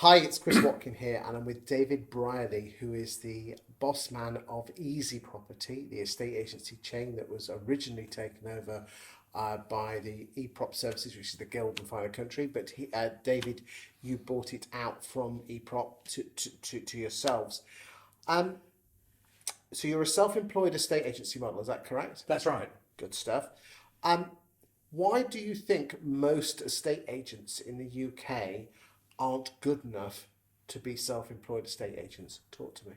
Hi, it's Chris Watkin here, and I'm with David Brierley, who is the boss man of EasyProperty, the estate agency chain that was originally taken over by the eProp Services, which is the Guild and Fire Country. But David, you bought it out from eProp to yourselves. Um, so you're a self-employed estate agency model, is that correct? That's right. Good stuff. Um, why do you think most estate agents in the UK aren't good enough to be self-employed estate agents? Talk to me.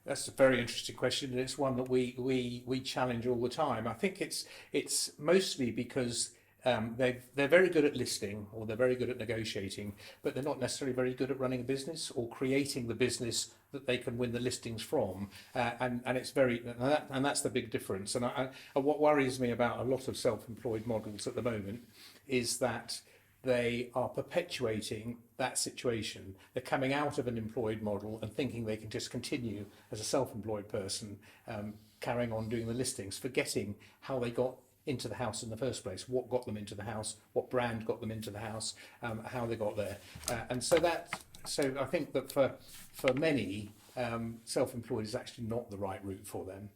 That's a very interesting question, and it's one that we challenge all the time. I think it's mostly because they're very good at listing or they're very good at negotiating, but they're not necessarily very good at running a business or creating the business that they can win the listings from. And it's very and that's the big difference. And what worries me about a lot of self-employed models at the moment is that they are perpetuating that situation. They're coming out of an employed model and thinking they can just continue as a self-employed person, carrying on doing the listings, forgetting how they got into the house in the first place, what got them into the house, what brand got them into the house, how they got there. So I think that for many, self-employed is actually not the right route for them.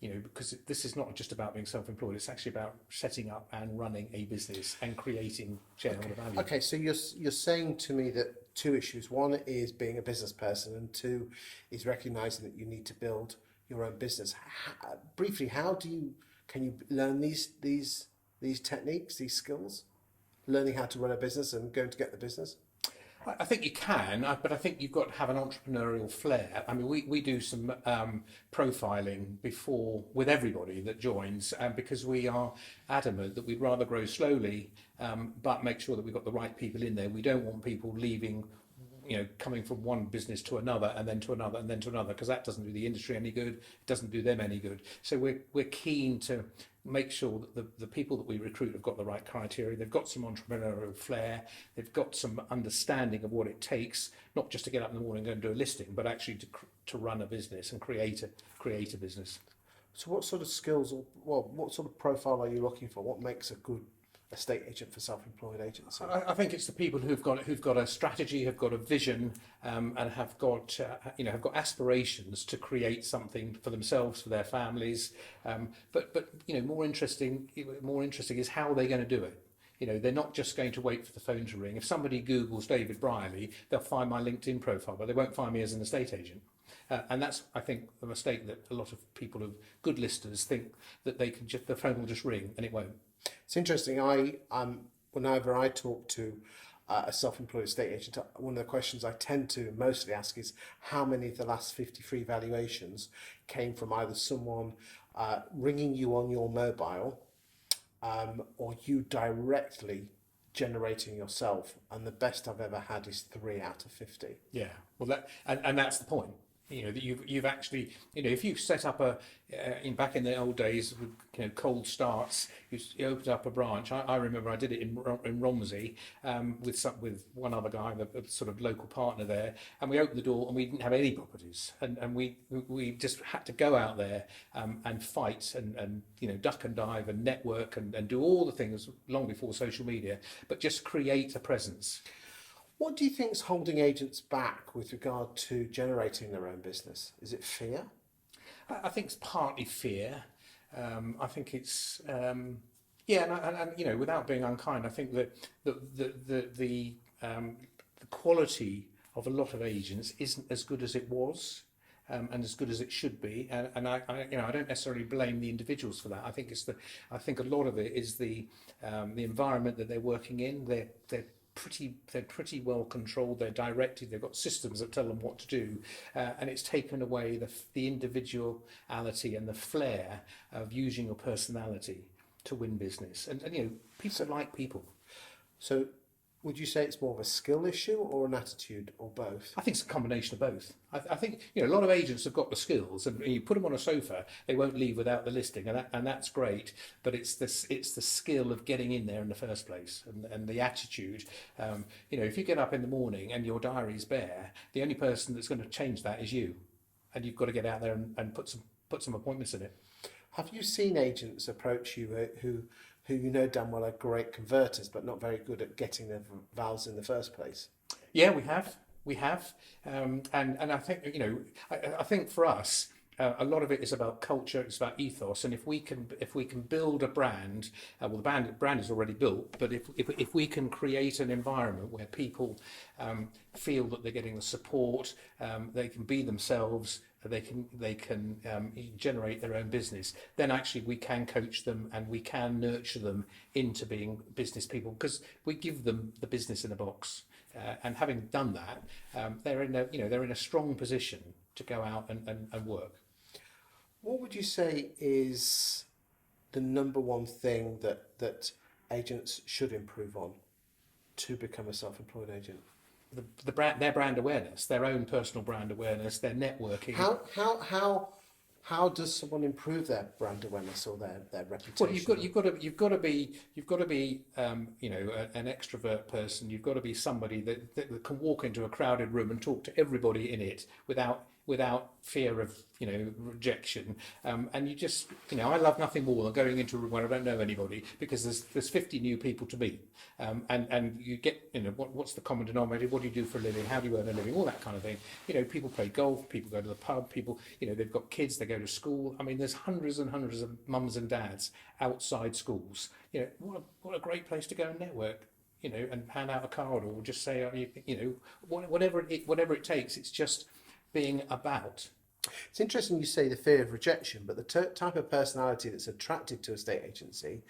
Because this is not just about being self-employed, it's actually about setting up and running a business and creating shareholder value. Okay, so you're saying to me that two issues. One is being a business person, and two is recognizing that you need to build your own business. Briefly, can you learn these techniques, these skills? Learning how to run a business and going to get the business? I think you can, but I think you've got to have an entrepreneurial flair. I mean, we do some profiling before with everybody that joins, because we are adamant that we'd rather grow slowly, but make sure that we've got the right people in there. We don't want people leaving, coming from one business to another and then to another and then to another, because that doesn't do the industry any good. It doesn't do them any good. So we're keen to make sure that the people that we recruit have got the right criteria. They've got some entrepreneurial flair. They've got some understanding of what it takes, not just to get up in the morning and go and do a listing, but actually to run a business and create a business. So what sort of skills, or what sort of profile are you looking for? What makes a good estate agent for self-employed agency? I think it's the people who've got a strategy, have got a vision, and have got aspirations to create something for themselves, for their families. But more interesting is how they're going to do it. They're not just going to wait for the phone to ring. If somebody Googles David Brierley, they'll find my LinkedIn profile, but they won't find me as an estate agent. And that's, I think, the mistake that a lot of people, of good listers, think that the phone will just ring, and it won't. It's interesting. Whenever I talk to a self-employed estate agent, one of the questions I tend to mostly ask is how many of the last 53 valuations came from either someone ringing you on your mobile, or you directly generating yourself. And the best I've ever had is 3 out of 50. Yeah, well, and that's the point. That you've actually, if you set up back in the old days with cold starts, you opened up a branch. I remember I did it in Romsey, with one other guy, a sort of local partner there, and we opened the door and we didn't have any properties, and we just had to go out there and fight and duck and dive and network and do all the things long before social media, but just create a presence. What do you think is holding agents back with regard to generating their own business? Is it fear? I think it's partly fear. I think it's and without being unkind, I think that the quality of a lot of agents isn't as good as it was. And as good as it should be, and I don't necessarily blame the individuals for that. I think a lot of it is the environment that they're working in. They're pretty well controlled. They're directed. They've got systems that tell them what to do, and it's taken away the individuality and the flair of using your personality to win business. And people like people. So, would you say it's more of a skill issue or an attitude, or both? I think it's a combination of both. I think a lot of agents have got the skills, and you put them on a sofa, they won't leave without the listing, and that's great. But it's the skill of getting in there in the first place, and the attitude. If you get up in the morning and your diary's bare, the only person that's going to change that is you, and you've got to get out there and put some appointments in it. Have you seen agents approach you who damn well are great converters but not very good at getting their vowels in the first place? Yeah, we have, and I think I think for us. A lot of it is about culture. It's about ethos, and if we can build a brand, well, the brand is already built. But if we can create an environment where people feel that they're getting the support, they can be themselves, they can generate their own business, then actually we can coach them and we can nurture them into being business people because we give them the business in a box. And having done that, they're in a strong position to go out and work. What would you say is the number one thing that agents should improve on to become a self-employed agent? Their brand awareness, their own personal brand awareness, their networking. How does someone improve their brand awareness or their reputation? Well, you've got to be an extrovert person. You've got to be somebody that can walk into a crowded room and talk to everybody in it without fear of rejection. And you just I love nothing more than going into a room where I don't know anybody because there's 50 new people to meet. And you get what's the common denominator? What do you do for a living? How do you earn a living? All that kind of thing. People play golf. People go to the pub. People they've got kids. They go to school. I mean, there's hundreds and hundreds of mums and dads outside schools. What a great place to go and network. And hand out a card or just say whatever it takes. It's just being about. It's interesting you say the fear of rejection, but the type of personality that's attracted to a estate agency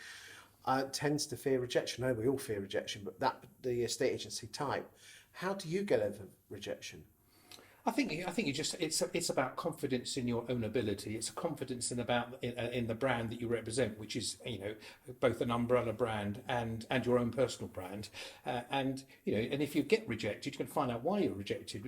tends to fear rejection. I know we all fear rejection, but the estate agency type. How do you get over rejection? I think you just it's about confidence in your own ability. It's a confidence in the brand that you represent, which is both an umbrella brand and your own personal brand. And if you get rejected, you can find out why you're rejected.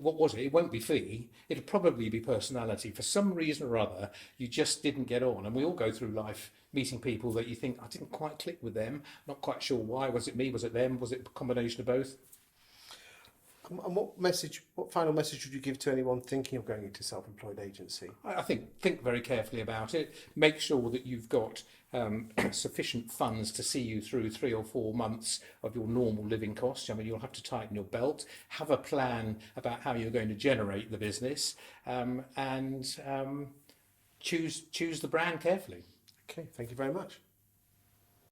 What was it? It won't be fee. It'll probably be personality. For some reason or other, you just didn't get on. And we all go through life meeting people that you think I didn't quite click with them. Not quite sure why. Was it me? Was it them? Was it a combination of both? And what final message would you give to anyone thinking of going into self-employed agency? I think very carefully about it. Make sure that you've got sufficient funds to see you through 3 or 4 months of your normal living costs. I mean, you'll have to tighten your belt, have a plan about how you're going to generate the business, and choose the brand carefully. Okay, thank you very much.